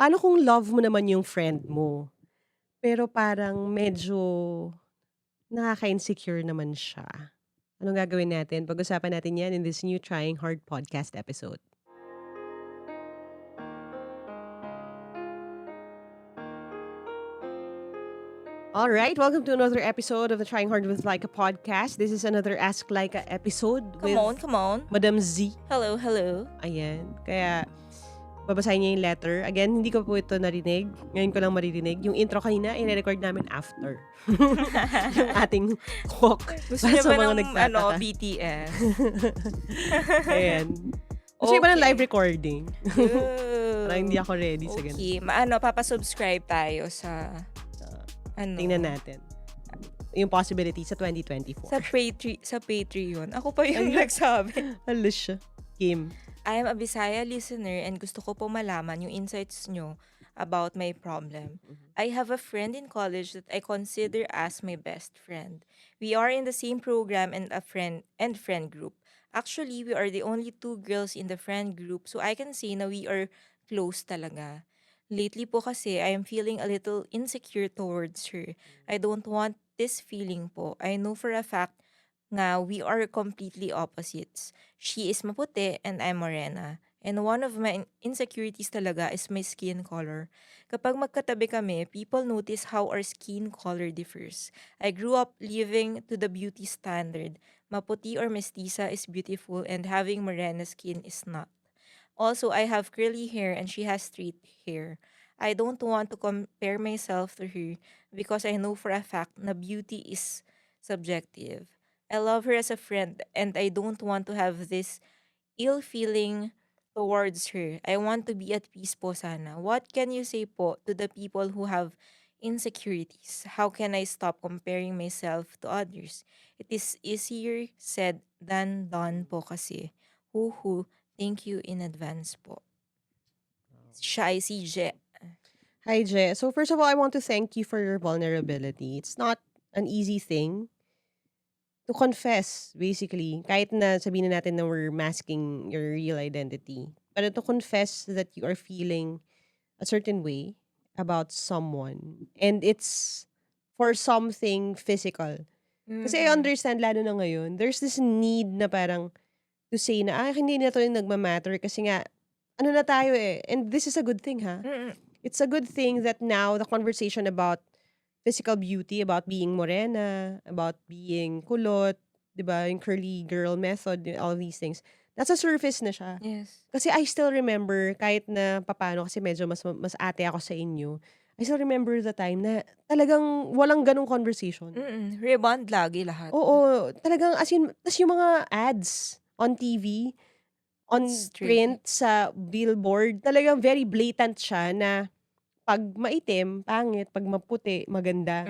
paano kung love mo naman yung friend mo, pero parang medyo nakaka-insecure naman siya? Anong gagawin natin? Pag-usapan natin yan in this new Trying Hard podcast episode. All right, welcome to another episode of the Trying Hard with Lyqa podcast. This is another Ask Lyqa episode with Come on. Madam Z. Hello. Ayan, kaya babasahin niya yung letter. Again, hindi ko po ito narinig. Ngayon ko lang maririnig. Yung intro kanina, i-record namin after. Yung ating talk. Gusto niya ba ng BTS? Ayan. Gusto niya ba ng live recording? Parang hindi ako ready sa ganun. Okay, papasubscribe tayo sa Tingnan natin. Yung possibility sa 2024. Sa Patreon. Ako pa yung nagsabi. Halos siya. Kim. I am a Bisaya listener and gusto ko po malaman yung insights nyo about my problem. I have a friend in college that I consider as my best friend. We are in the same program and friend group. Actually, we are the only two girls in the friend group, so I can say na we are close talaga. Lately po kasi, I am feeling a little insecure towards her. I don't want this feeling po. I know for a fact nga we are completely opposites. She is maputi and I'm morena. And one of my insecurities talaga is my skin color. Kapag magkatabi kami, people notice how our skin color differs. I grew up living to the beauty standard. Maputi or mestiza is beautiful and having morena skin is not. Also, I have curly hair and she has straight hair. I don't want to compare myself to her because I know for a fact na beauty is subjective. I love her as a friend and I don't want to have this ill feeling towards her. I want to be at peace po sana. What can you say po to the people who have insecurities? How can I stop comparing myself to others? It is easier said than done po kasi. Thank you in advance po. Siya ay si Je. Hi, Je. So first of all, I want to thank you for your vulnerability. It's not an easy thing to confess, basically. Kahit na sabihin na natin na we're masking your real identity. Pero to confess that you are feeling a certain way about someone. And it's for something physical. Kasi I understand, lalo na ngayon, there's this need na parang to say na, hindi na to yung nagmamatter kasi nga, ano na tayo eh. And this is a good thing, ha? It's a good thing that now the conversation about physical beauty, about being morena, about being kulot, diba, yung curly girl method, all these things, nasa surface na siya. Yes. Kasi I still remember, kahit na papano, kasi medyo mas ate ako sa inyo, I still remember the time na talagang walang ganong conversation. Rebond lagi lahat. Oo, talagang as in, tas yung mga ads on TV, on print, sa billboard, talagang very blatant siya na pag maitim, pangit, pag maputi, maganda.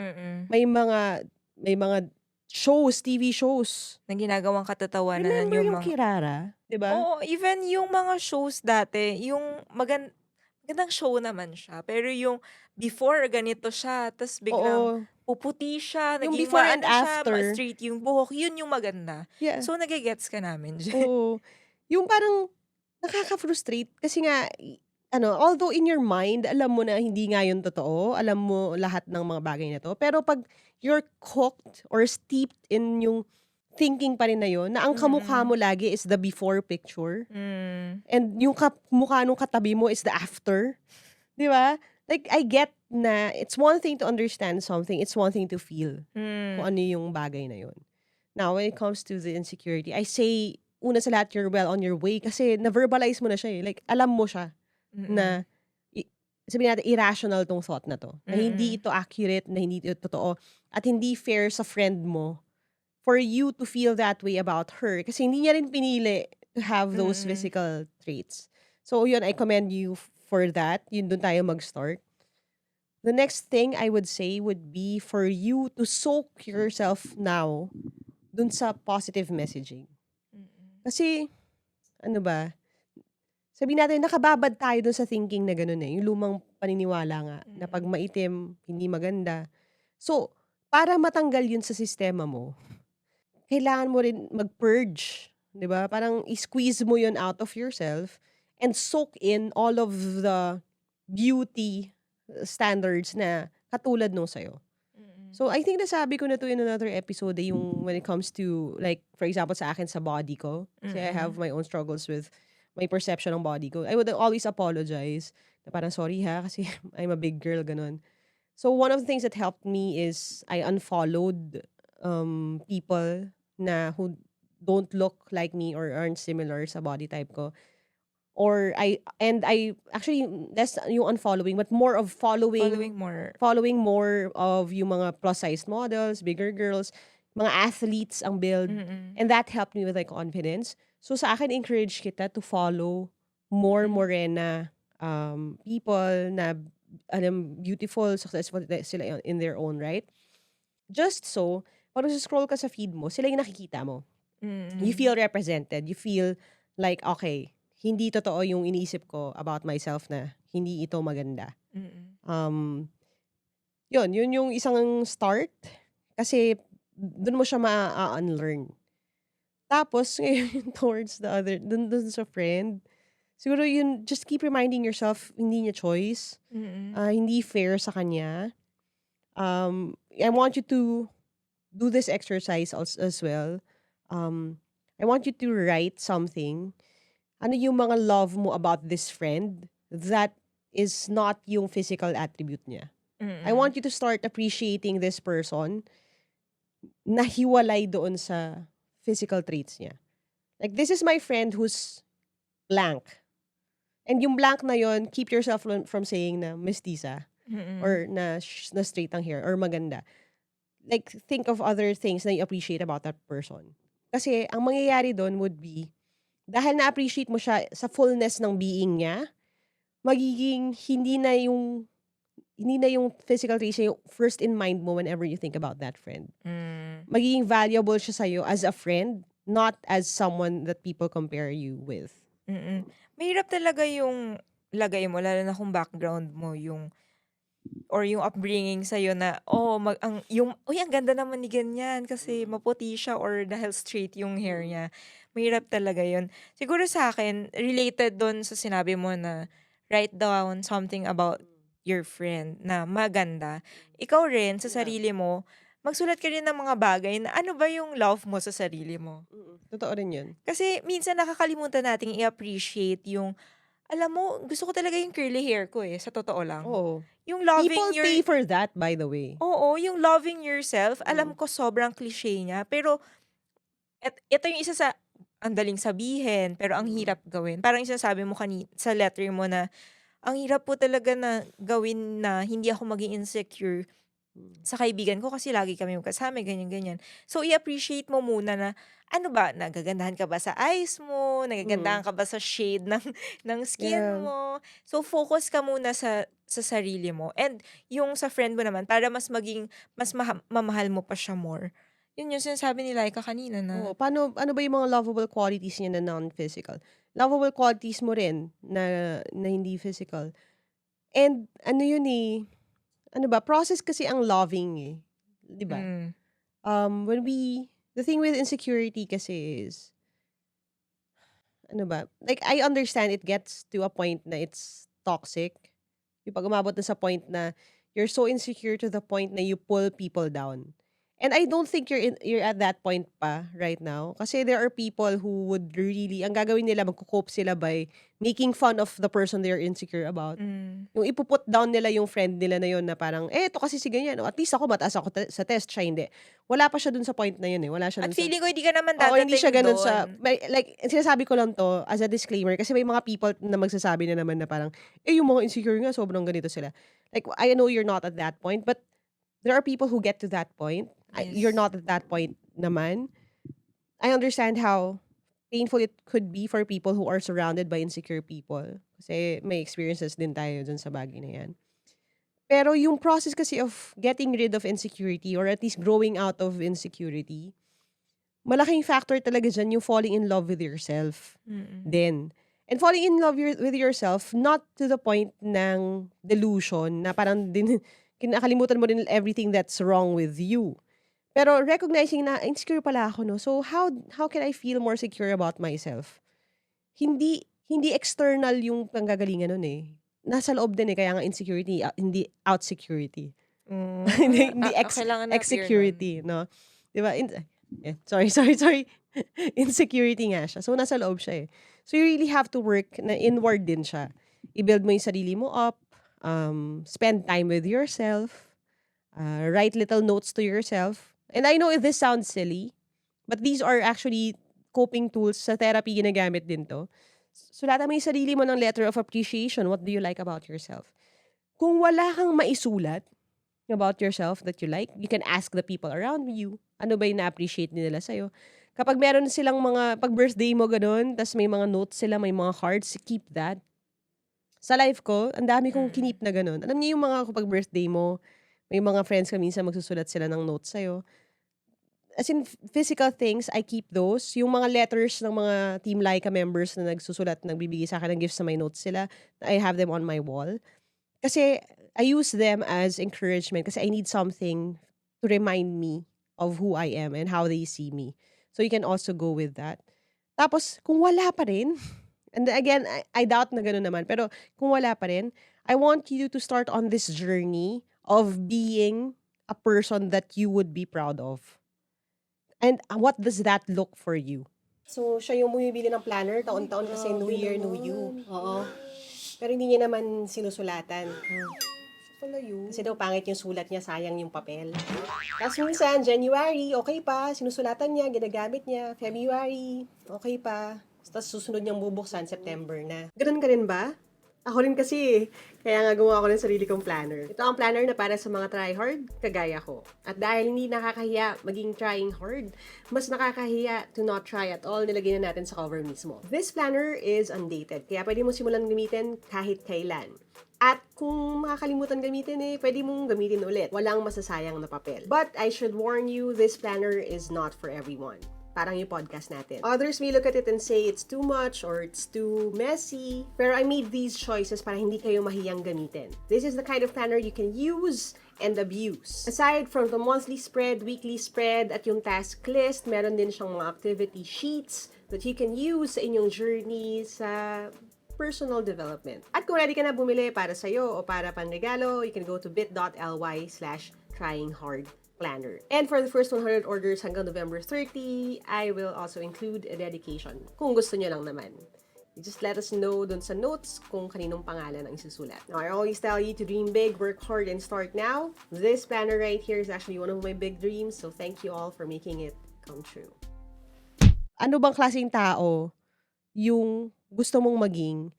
May mga shows, TV shows. Na ginagawang katatawanan. Remember yung Kirara? Diba? Oo, even yung mga shows dati, yung magandang show naman siya. Pero yung before, ganito siya, tas biglang puputi siya, yung naging before and siya, after, straight yung buhok, yun yung maganda. yeah. So, nagigets ka namin. Oo. Yung parang nakaka-frustrate kasi nga, although in your mind, alam mo na hindi nga yun totoo, alam mo lahat ng mga bagay na to, pero pag you're cooked or steeped in yung thinking pa rin na yun, na ang kamukha mo lagi is the before picture, and yung mukha nung katabi mo is the after, di ba? Like, I get na it's one thing to understand something, it's one thing to feel kung ano yung bagay na yun. Now, when it comes to the insecurity, I say, una sa lahat, you're well on your way kasi na-verbalize mo na siya eh. Like, alam mo siya na, sabihin natin, irrational tong thought na to. Na hindi ito accurate, na hindi ito totoo, at hindi fair sa friend mo for you to feel that way about her. Kasi hindi niya rin pinili to have those physical traits. So, yun, I commend you for that. Yun, dun tayo mag-start. The next thing I would say would be for you to soak yourself now dun sa positive messaging. Kasi, ano ba, sabihin natin, nakababad tayo dun sa thinking na gano'n eh. Yung lumang paniniwala nga, na pag maitim, hindi maganda. So, para matanggal yun sa sistema mo, kailangan mo rin mag-purge. Diba? Parang i-squeeze mo yun out of yourself and soak in all of the beauty standards na katulad nung sa'yo. Mm. So, I think nasabi ko na 'to in another episode, yung when it comes to like, for example, sa akin sa body ko. Kasi I have Mm. my own struggles with my perception ng body ko. I would always apologize na parang, "Sorry ha, kasi I'm a big girl," gano'n. So, one of the things that helped me is I unfollowed, people who don't look like me or aren't similar sa body type ko. Or I actually less yung unfollowing but more of Following more. following more of yung mga plus size models, bigger girls, mga athletes ang build, Mm. and that helped me with my confidence. So sa akin encourage kita to follow more Mm. morena people na beautiful, successful sila in their own right. Just so, pag scroll ka sa feed mo, sila yung nakikita mo. You Mm. feel represented. You feel like, okay, hindi totoo yung iniisip ko about myself na hindi ito maganda. Mm. Um, yun yung isang start. Kasi, dun mo siya ma-unlearn. Tapos, ngayon, towards the other, dun sa friend, siguro yun, just keep reminding yourself, hindi niya choice. Mm. Hindi fair sa kanya. I want you to do this exercise as well. I want you to write something. Ano yung mga love mo about this friend that is not yung physical attribute niya. I Mm. want you to start appreciating this person na hiwalay doon sa physical traits niya. Like, this is my friend who's blank. And yung blank na yon, keep yourself from saying na mestiza Mm. or na straight ang hair or maganda. Like, think of other things na you appreciate about that person. Kasi, ang mangyayari doon would be, dahil na-appreciate mo siya sa fullness ng being niya, magiging hindi na yung physical traits niya yung first in mind mo whenever you think about that friend. Mm. Magiging valuable siya sa'yo as a friend, not as someone that people compare you with. Mm. Mahirap talaga yung lagay mo, lalo na kung background mo yung or yung upbringing sa'yo na, uy, ang ganda naman ni ganyan kasi maputi siya or dahil straight yung hair niya. Mahirap talaga yun. Siguro sa akin, related dun sa sinabi mo na write down something about your friend na maganda. Ikaw rin, sa Yeah. sarili mo, magsulat ka rin ng mga bagay na ano ba yung love mo sa sarili mo. Totoo rin yun. Kasi minsan nakakalimutan nating i-appreciate yung, alam mo, gusto ko talaga yung curly hair ko sa totoo lang. Oo. Yung People loving pay for that, by the way. Oo, yung loving yourself, alam ko sobrang cliche niya, pero ito yung isa sa ang daling sabihin, pero ang hirap gawin. Parang yung sinasabi mo sa letter mo na, ang hirap po talaga na gawin na hindi ako maging insecure sa kaibigan ko kasi lagi kami magkasama, ganyan-ganyan. So, i-appreciate mo muna na, ano ba, nagagandahan ka ba sa eyes mo? Nagagandahan ka ba sa shade ng skin Yeah. mo? So, focus ka muna sa sarili mo. And yung sa friend mo naman, para mas maging, mas mamahal mo pa siya more. Yun yung sinasabi ni Lyqa kanina na, Oo. Ano ba yung mga lovable qualities niya na non-physical? Lovable qualities mo rin na hindi physical. And ano yun ano ba, process kasi ang loving 'di ba? mm, The thing with insecurity kasi is, ano ba, like I understand it gets to a point na it's toxic. Yung pag umabot na sa point na you're so insecure to the point na you pull people down. And I don't think you're at that point pa right now. Kasi there are people who would really, ang gagawin nila, magko-cope sila by making fun of the person they're insecure about. mm. Yung ipuput down nila yung friend nila na yun na parang, ito kasi si ganyan. At least ako, mataas ako sa test, siya hindi. Wala pa siya dun sa point na yun Wala siya At dun sa... feeling ko hindi ka naman Oo, hindi siya dadating ganun sa... doon. Like, sinasabi ko lang to as a disclaimer kasi may mga people na magsasabi na naman na parang, yung mga insecure nga, sobrang ganito sila. Like, I know you're not at that point, but there are people who get to that point. You're Yes. not at that point naman. I understand how painful it could be for people who are surrounded by insecure people. Kasi may experiences din tayo dun sa bagay na yan. Pero yung process kasi of getting rid of insecurity or at least growing out of insecurity, malaking factor talaga dyan yung falling in love with yourself. Mm. Then, and falling in love with yourself, not to the point ng delusion na parang kinakalimutan mo rin everything that's wrong with you. Pero recognizing na insecure pala ako, no? So how can I feel more secure about myself? Hindi external yung panggagalingan nun nasa loob din kaya nga insecurity, hindi out security. Hmm, Hindi kailangan na clear nun. execurity, no? 'Di ba? Sorry. Insecurity nga siya. So, nasa loob siya eh. So, you really have to work na inward din siya. I-build mo yung sarili mo up, spend time with yourself, write little notes to yourself. And I know if this sounds silly, but these are actually coping tools. Sa therapy, ginagamit din to. Sulatan mo yung sarili mo ng letter of appreciation. What do you like about yourself? Kung wala kang maisulat about yourself that you like, you can ask the people around you. Ano ba yung na-appreciate nila sa'yo? Kapag meron silang pag birthday mo ganun, tas may mga notes sila, may mga cards, keep that. Sa life ko, ang dami kong Mm. kinip na ganun. Alam niyo yung mga kapag birthday mo, may mga friends ka minsan magsusulat sila ng notes sa'yo. As in, physical things, I keep those. Yung mga letters ng mga Team Lyqa members na nagsusulat, nagbibigay sa akin ng gifts sa may notes sila, I have them on my wall. Kasi I use them as encouragement kasi I need something to remind me of who I am and how they see me. So you can also go with that. Tapos, kung wala pa rin, and again, I doubt na gano'n naman, pero kung wala pa rin, I want you to start on this journey of being a person that you would be proud of. And what does that look for you? So, siya yung bumibili ng planner taon-taon kasi New Year, New You. Oo. Pero hindi niya naman sinusulatan. Pala yun. Kasi daw pangit yung sulat niya, sayang yung papel. Tapos minsan, January, okay pa, sinusulatan niya, ginagamit niya. February, okay pa. Tapos susunod niyang bubuksan, September na. Ganun ka rin ba? Ako rin kasi, kaya nga gumawa ko ng sarili kong planner. Ito ang planner na para sa mga try-hard, kagaya ko. At dahil hindi nakakahiya maging trying hard, mas nakakahiya to not try at all, nilagay na natin sa cover mismo. This planner is undated, kaya pwede mo simulan gamitin kahit kailan. At kung makakalimutan gamitin pwede mong gamitin ulit. Walang masasayang na papel. But I should warn you, this planner is not for everyone. Parang yung podcast natin. Others may look at it and say it's too much or it's too messy. Pero I made these choices para hindi kayo mahiyang gamitin. This is the kind of planner you can use and abuse. Aside from the monthly spread, weekly spread, at yung task list, meron din siyang mga activity sheets that you can use sa inyong journey sa personal development. At kung ready ka na bumili para sa'yo o para panregalo, you can go to bit.ly/tryinghardplanner. And for the first 100 orders hanggang November 30, I will also include a dedication kung gusto nyo lang naman. You just let us know dun sa notes kung kaninong pangalan ang isusulat. Now, I always tell you to dream big, work hard, and start now. This planner right here is actually one of my big dreams, so thank you all for making it come true. Ano bang klaseng tao yung gusto mong maging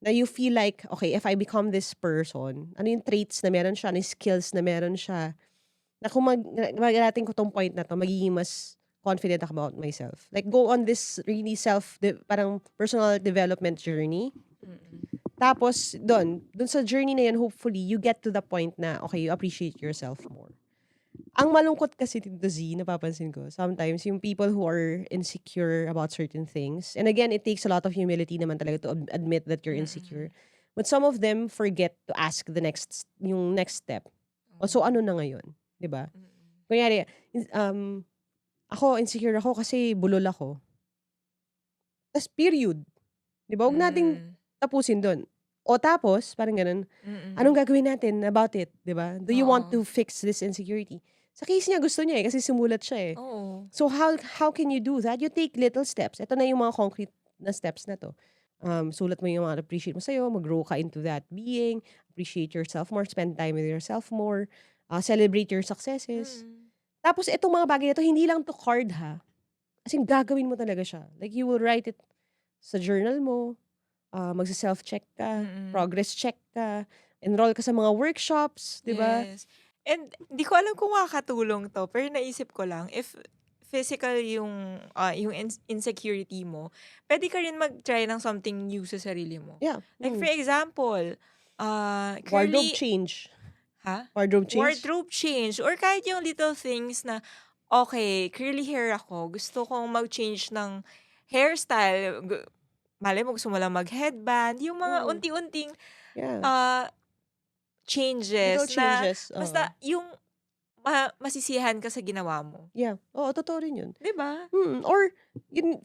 na you feel like, okay, if I become this person, ano yung traits na meron siya, ano yung skills na meron siya, na kung magarating ko tong point na to, magiging mas confident ako about myself. Like, go on this really parang personal development journey. Tapos, dun sa journey na yun, hopefully, you get to the point na, okay, you appreciate yourself more. Ang malungkot kasi dito, Z, napapansin ko, sometimes, yung people who are insecure about certain things, and again, it takes a lot of humility naman talaga to admit that you're insecure. But some of them forget to ask yung next step. O, so, ano na ngayon? Diba? Kunyari, ako, insecure ako kasi bulol ako. Tas period. Diba? Huwag nating tapusin doon. O tapos, parang ganun, anong gagawin natin about it? Diba? Do you want to fix this insecurity? Sa case niya, gusto niya kasi sumulat siya Oo. So how can you do that? You take little steps. Ito na yung mga concrete na steps na to. Sulat mo yung mga appreciate mo sa'yo, mag-grow ka into that being, appreciate yourself more, spend time with yourself more, celebrate your successes. Tapos itong mga bagay na to, hindi lang to card ha. As in, gagawin mo talaga siya. Like, you will write it sa journal mo, magsa-self-check ka, progress check ka, enroll ka sa mga workshops, di ba? Yes. And di ko alam kung makakatulong to, pero naisip ko lang, if physical yung insecurity mo, pwede ka rin mag-try ng something new sa sarili mo. Yeah. Like for example, Wardrobe curly, change. ha? Wardrobe change? Wardrobe change. Or kahit yung little things na, okay, curly hair ako, gusto kong mag-change ng hairstyle. Malay mo, gusto mo lang mag-headband. Yung mga unti-unting Yeah. changes Little changes. na basta yung masisiyahan ka sa ginawa mo. Yeah. Oo, totoo rin yun. Diba? Or,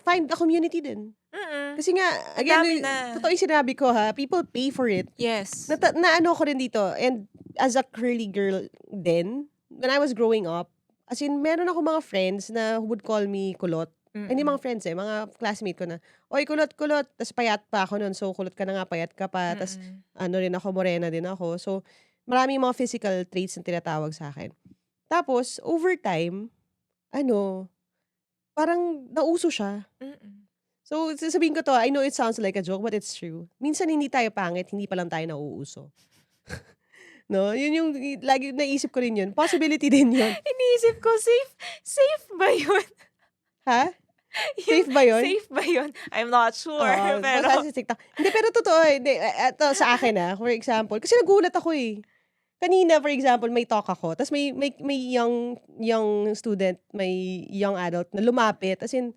find a community din. Mm. Kasi nga, Ang again, dami na. totoo yung sinabi ko ha, people pay for it. Yes. Na ano ko rin dito, and as a curly girl din, when I was growing up, as in, meron ako mga friends na who would call me kulot. Ay, hindi Mm. mga friends mga classmate ko na, "Oy, kulot, kulot." Tas payat pa ako nun, so kulot ka na nga, payat ka pa, tas Mm. ano rin ako, morena din ako. So, maraming mga physical traits na tinatawag sa'kin. Tapos, over time, ano, parang nauso siya. Mm. So, sasabihin ko 'to, I know it sounds like a joke, but it's true. Minsan hindi tayo pangit, hindi pa lang tayo nauuso. 'No, yun yung lagi naisip ko rin yun, possibility din yun. Iniisip ko, safe ba yun? Ha? Yung Safe ba yun? safe ba yun? I'm not sure, Oo, pero basta sa TikTok. Hindi, pero totoo, hindi, eto sa akin, for example, kasi nagulat ako, eh. Kanina, for example, may talk ako, ta's may young student, may young adult na lumapit, as in,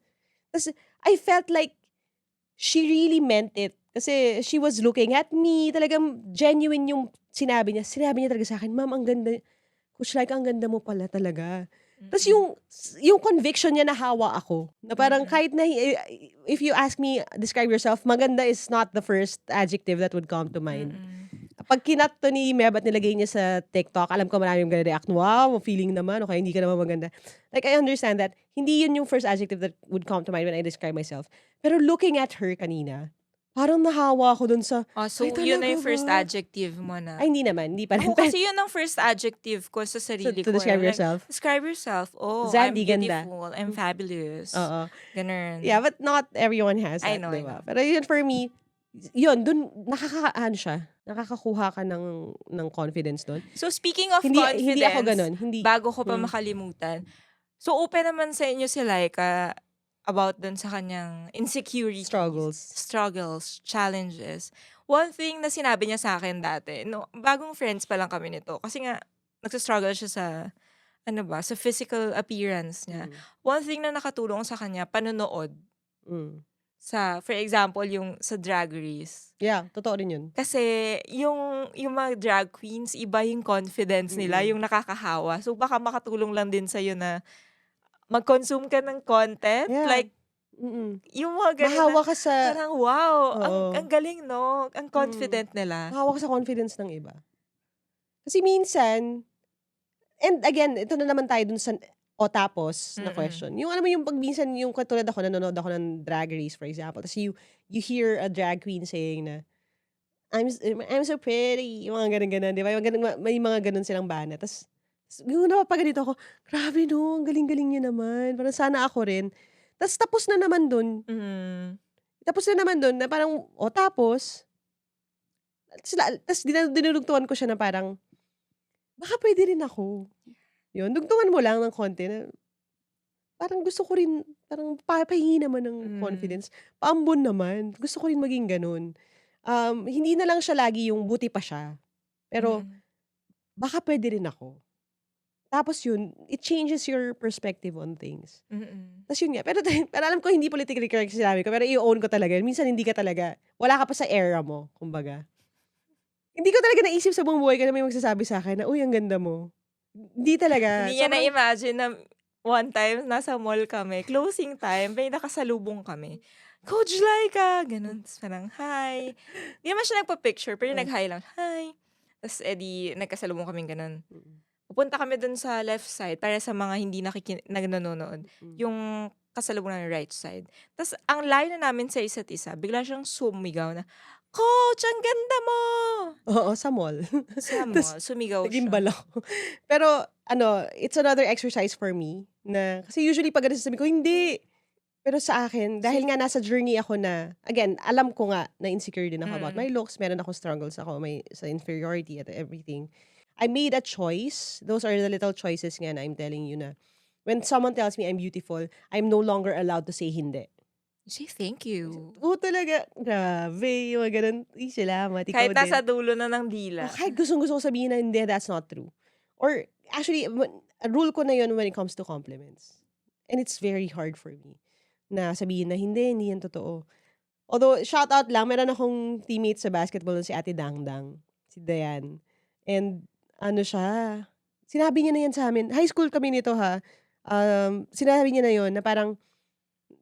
ta's I felt like she really meant it. Kasi she was looking at me, talagang genuine yung sinabi niya. Sinabi niya talaga sa'kin, "Ma'am, ang ganda, Coach Lyca, ang ganda mo pala talaga." Ta's mm. yung conviction niya, nahawa ako. Na parang Mm. kahit na if you ask me, describe yourself, maganda is not the first adjective that would come to mind. Mm. Pag kinat to ni Meb at nilagay niya sa TikTok, alam ko maraming magre-react, "Wow, feeling naman, o kaya hindi ka naman maganda." Like, I understand that. Hindi yun yung first adjective that would come to mind when I describe myself. Pero looking at her kanina, parang nahawa ako dun sa, Oh, "Ay, so yun na talaga yung first ba?" adjective mo na. Ay, hindi naman, hindi pa rin. Ako kasi yun ang first adjective ko sa So, sarili to ko, describe eh. Like, yourself? describe yourself. Oh, I'm Zandy, ganda. beautiful. I'm fabulous. Oo. Yeah, Ganun. but not everyone has I that, know, 'di I know. ba? Pero yun for me, yun dun nakakaano siya, nakakakuha ka ng confidence dun. So, speaking of Hindi ako confidence, gano'n, hindi. bago ko pa makalimutan, so open naman sa inyo si Lyca about dun sa kanyang insecurities, Struggles. struggles, challenges. One thing na sinabi niya sa akin dati, no, bagong friends pa lang kami nito, kasi nga, nagsa-struggle siya sa, ano ba, sa physical appearance niya. Mm, One thing na nakatulong sa kanya, panonood. hmm. Sa, for example, yung sa Drag Race. Yeah, totoo rin yun. Kasi yung mga drag queens, iba yung confidence nila, Mm, yung nakakahawa. So, baka makatulong lang din sa'yo na mag-consume ka ng content. yeah, Like, mm. yung mga ganun na Mahawa ka sa parang, wow, ang oo, galing, no? Ang mm. confident nila. Mahawa ka sa confidence ng iba. Kasi minsan, and again, ito na naman tayo dun sa o tapos na Mm. question. Yung alam mo yung 'pag minsan yung katulad ako, nanonood ako ng Drag Race, for example, ta's you hear a drag queen saying na, I'm so pretty," yung mga gano'n-gano'n, 'di ba? Yung gano'n, may mga gano'n silang bana, yung napapaganito ako, "Grabe 'no, ang galing-galing niya naman, parang sana ako rin." Tapos na naman dun, Mm. na parang, "O tapos?" Ta's dinudugtungan ko siya na parang, "Baka puwede rin ako." Yun, dugtungan mo lang ng konti na parang gusto ko rin, parang pahingi naman ng Mm. confidence, paambon naman, gusto ko rin maging gano'n. Hindi na lang siya lagi yung buti pa siya, pero Mm. baka puwede rin ako. Tapos yun, it changes your perspective on things. Mm. Tas yun nga, pero alam ko hindi politically correct yung sinabi ko, pero i-o-own ko talaga yun. Minsan hindi ka talaga, wala ka pa sa era mo, kumbaga. Hindi ko talaga naisip sa buong buhay ko na may magsasabi sa'kin na, "Uy, ang ganda mo." Hindi talaga, Hindi niya sobrang na-imagine na one time nasa mall kami, closing time, may nakasalubong kami. "Coach Lyca!" Gano'n. Ta's parang, "Hi." Di naman siya nagpa-picture, pero ah, nag-hi lang, "Hi." Ta's edi nagkasalubong kaming gano'n. mm, Pupunta kami dun sa left side para sa mga hindi nanonood, mm. yung kasalubong namin right side. Ta's ang layo na namin sa isa't isa, bigla siyang sumigaw na, "Coach, ang ganda mo!" Oo, sa mall. Sa Tas mall, sumigaw siya. nag-gimbal ako. Pero ano, it's another exercise for me na kasi usually 'pag ganun sasabihin ko, "Hindi." Pero sa akin, dahil Si nga nasa journey ako na again, alam ko nga na insecure din ako about mm. my looks, meron akong struggles ako sa inferiority at everything. I made a choice. Those are the little choices nga na I'm telling you na when someone tells me I'm beautiful, I'm no longer allowed to say hindi. Say thank you. Oo, talaga. Grabe, yung mga ganun. "Uy, salamat, ikaw Kahit nasa din." dulo na ng O dila. kahit gustong-gusto ko sabihin na, "Hindi, that's not true." Or actually, a rule ko na yun when it comes to compliments. And it's very hard for me na sabihin na, hindi yan totoo." Although, shout out lang, meron akong teammate sa basketball na si Ate Dangdang, si Dayan. And ano siya, sinabi niya na yan sa'min, high school kami nito ha, sinabi niya na yun na parang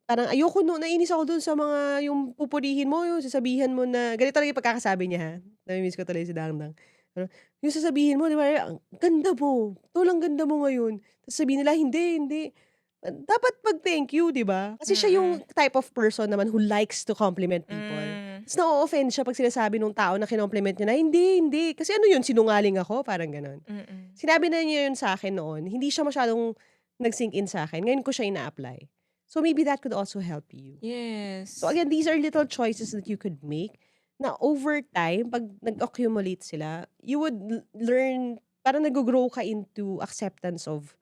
parang ayoko naiinis ako dun sa mga yung pupurihin mo, yung sasabihan mo na ganito lang yung pagkakasabi niya ha, nami-miss ko tuloy si Dangdang. Pero yung sasabihin mo 'di ba, "Ang ganda mo, tol ang ganda mo ngayon." Tapos sabihin nila, "Hindi, hindi." Dapat mag-thank you 'di ba? Kasi siya Mm. yung type of person naman who likes to compliment people. Hmm. Ta's na-o-offend siya 'pag sinasabi nung tao na kinompliment niya na, "Hindi, hindi." Kasi ano yun, sinungaling ako, parang gano'n. Mm. Sinabi na niya yun sa'kin noon, hindi siya masyadong nag-sink in sa'kin, ngayon ko siya ina-apply. So maybe that could also help you. So Yes. again, these are little choices that you could make na over time 'pag nag-accumulate sila, you would learn parang naggo-grow ka into acceptance of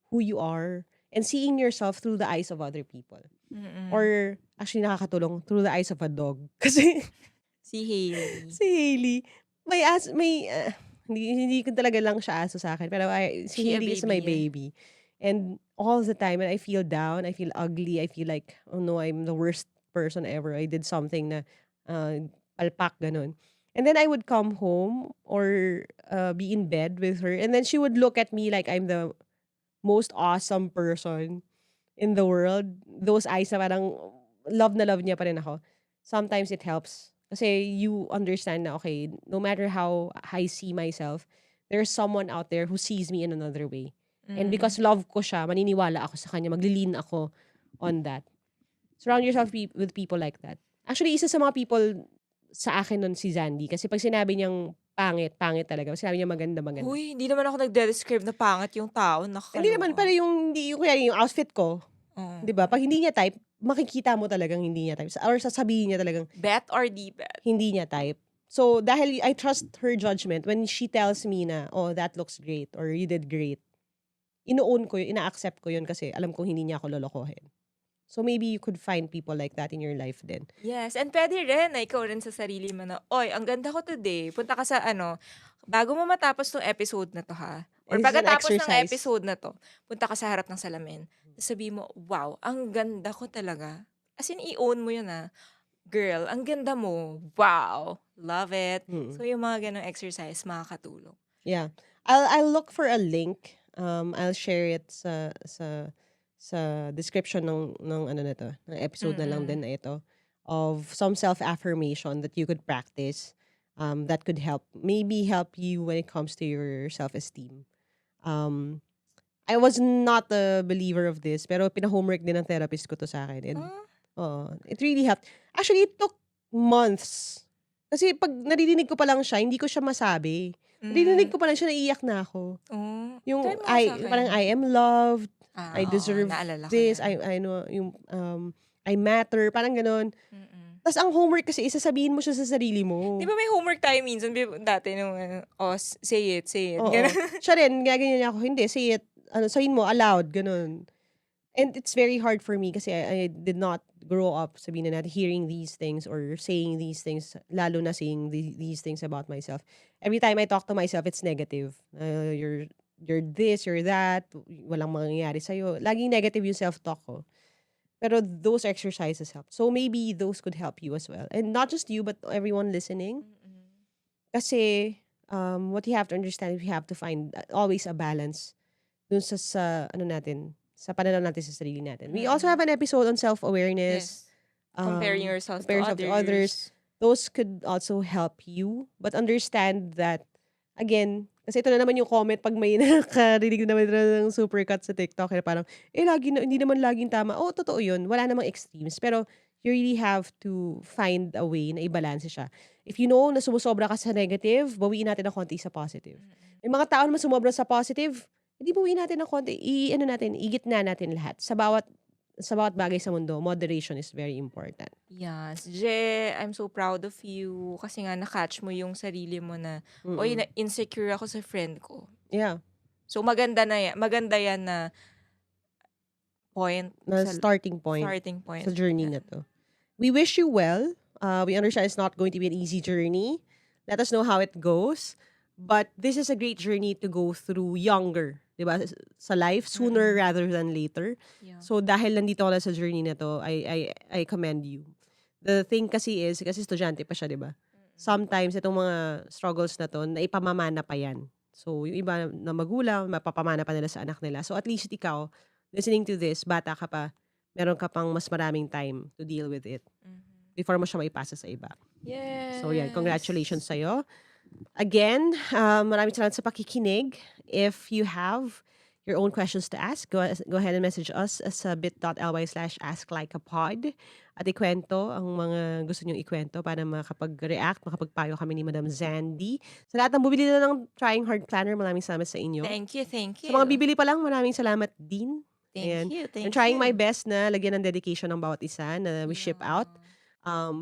who you are and seeing yourself through the eyes of other people. Mm. Or actually nakakatulong, through the eyes of a dog. Kasi Si Hailey. si Hailey hindi hindi ko talaga lang siya aso sa'kin pero si She a Hailey is my baby. baby. And all the time when I feel down, I feel ugly, I feel like, "Oh no, I'm the worst person ever. I did something na, palpak," gano'n. And then I would come home or, be in bed with her and then she would look at me like I'm the most awesome person in the world. Those eyes na parang na love niya pa rin ako. Sometimes it helps. Kasi you understand na, okay, no matter how I see myself, there's someone out there who sees me in another way. And Mm. because love ko siya, maniniwala ako sa kanya, magli-lean ako on that. Surround yourself with people like that. Actually, isa sa mga people sa akin nun si Zandy. Kasi pag sinabi niyang pangit, pangit talaga. Pag sinabi niya maganda, maganda. Hoy, hindi naman ako nagde-describe na pangit yung tao, Hindi naman, nakakaloka. pero hindi yung kunyari yung outfit ko, Oo. 'di ba? 'Pag hindi niya type, makikita mo talagang hindi niya type or sasabihin niya talagang Bet or di bet? hindi niya type. So, dahil I trust her judgment when she tells me na, "Oh, that looks great," or "You did great." Ino-own ko yun, ina-accept ko yun kasi alam kong hindi niya ako lolokohin. So, maybe you could find people like that in your life din. Yes, and puwede rin na ikaw rin sa sarili mo na, "Uy, ang ganda ko today." Punta ka sa ano, bago mo matapos 'tong episode na 'to ha, or It's an pagkatapos ng exercise. episode na 'to, punta ka sa harap ng salamin, tapos sabihin mo, "Wow, ang ganda ko talaga." As in, i-own mo yun, "Girl, ang ganda mo. Wow, love it." Mm. So, yung mga gano'ng exercise makakatulong. Yeah. I'll look for a link. I'll share it sa description ng ano na 'to, ng episode na lang Mm. din na ito, of some self-affirmation that you could practice, that could maybe help you when it comes to your self-esteem. Um, I was not a believer of this, pero pina-homework din ng therapist ko 'to sa'kin and Ah, oo, it really helped. Actually, it took months. Kasi 'pag naririnig ko pa lang siya, hindi ko siya masabi. Naririnig hmm. ko pa lang siya, naiiyak na ako. Try Yung mo nga parang sa'kin. I am loved, I Oo, deserve naalala ko this, 'yan. I know yung, I matter, parang gano'n. Mm. Tas ang homework kasi is sasabihin mo siya sa sarili 'Di mo. ba may homework tayo minsan dati nung ano, "Oh, say it," gano'n. Oo. Siya rin ginaganyan niya ako, "Hindi, say it, sabihin mo aloud," gano'n. And it's very hard for me kasi I did not grow up, sabihin na natin, hearing these things or saying these things, lalo na saying these things about myself. Every time I talk to myself, it's negative. You're this, you're that, walang mangyayari sa'yo. Laging negative yung self-talk ko. Pero those exercises help. So maybe those could help you as well. And not just you, but everyone listening. Mm. Kasi what you have to understand is we have to find always a balance dun sa ano natin, sa pananaw natin sa sarili natin. We also have Mm. an episode on self-awareness, Yes. Comparing yourself to compare yourself to others. others. Those could also help you, but understand that, again, kasi ito na naman yung comment 'pag may nakarinig naman na ng supercut sa TikTok na parang, hindi naman laging tama. Oo, totoo yun, wala namang extremes. Pero you really have to find a way na ibalanse siya. If you know na sumusobra ka sa negative, bawiin natin ng konti sa positive. Mm. May mga tao naman sumobra sa positive, hindi bawiin natin ng konti, ano natin, igitna natin lahat. Sa bawat bagay sa mundo, moderation is very important. Yes, I'm so proud of you kasi nga na-catch mo yung sarili mo na, "Uy, Mm. insecure ako sa friend ko." Yeah, So maganda yan na point na sa starting point starting sa point, journey na yan. 'to. We wish you well. We understand it's not going to be an easy journey. Let us know how it goes. But this is a great journey to go through younger, 'di ba? Sa life, sooner Mm. rather than later. Yeah. So dahil nandito ka na sa journey na 'to, I commend you. The thing kasi is, kasi estudyante pa siya, 'di ba? Sometimes itong mga struggles na 'to, naipamamana pa 'yan. So yung iba na magulang, mapapamana pa nila sa anak nila. So at least ikaw, listening to this, bata ka pa, meron ka pang mas maraming time to deal with it Mhm. before mo siya maipasa sa iba. So yan, congratulations Yes. sa'yo. Again, maraming salamat sa pakikinig. If you have your own questions to ask, go ahead and message us sa bit.ly/asklikeapod at ikwento ang mga gusto nyong ikwento para makapag-react, makapagpayo kami ni Madam Zandy. Sa lahat ng bumili na ng Trying Hard Planner, maraming salamat sa inyo. Thank you, thank Sa mga you. bibili pa lang, maraming salamat din. Thank Ayan. you, I'm thank trying my you. best na lagyan ng dedication ng bawat isa na we ship out.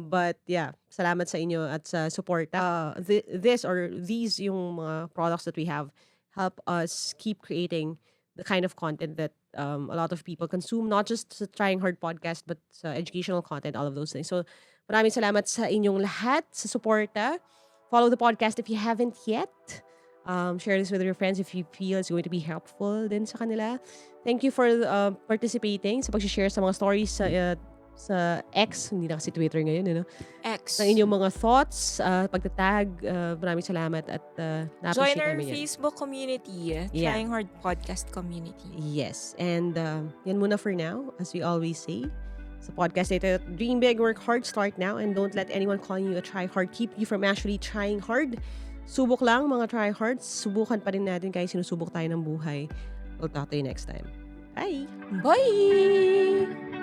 But yeah, salamat sa inyo at sa suporta. This or these yung mga products that we have help us keep creating the kind of content that a lot of people consume, not just sa Trying Hard podcast, but sa educational content, all of those things. So maraming salamat sa inyong lahat sa suporta. Follow the podcast if you haven't yet. Share this with your friends if you feel it's going to be helpful din sa kanila. Thank you for participating sa pag-share sa mga stories sa X, hindi na kasi Twitter ngayon, ano? X. Ng inyong mga thoughts, pagtatag, maraming salamat at Join na-appreciate our namin yan. Facebook community, Yeah. Trying Hard Podcast community. Yes, and yan muna for now, as we always say. Sa podcast ito, dream big, work hard, start now, and don't let anyone calling you a try hard keep you from actually trying hard. Subok lang mga try hards, subukan pa rin natin kahit sinusubok tayo ng buhay. We'll talk to you next time. Bye! Bye!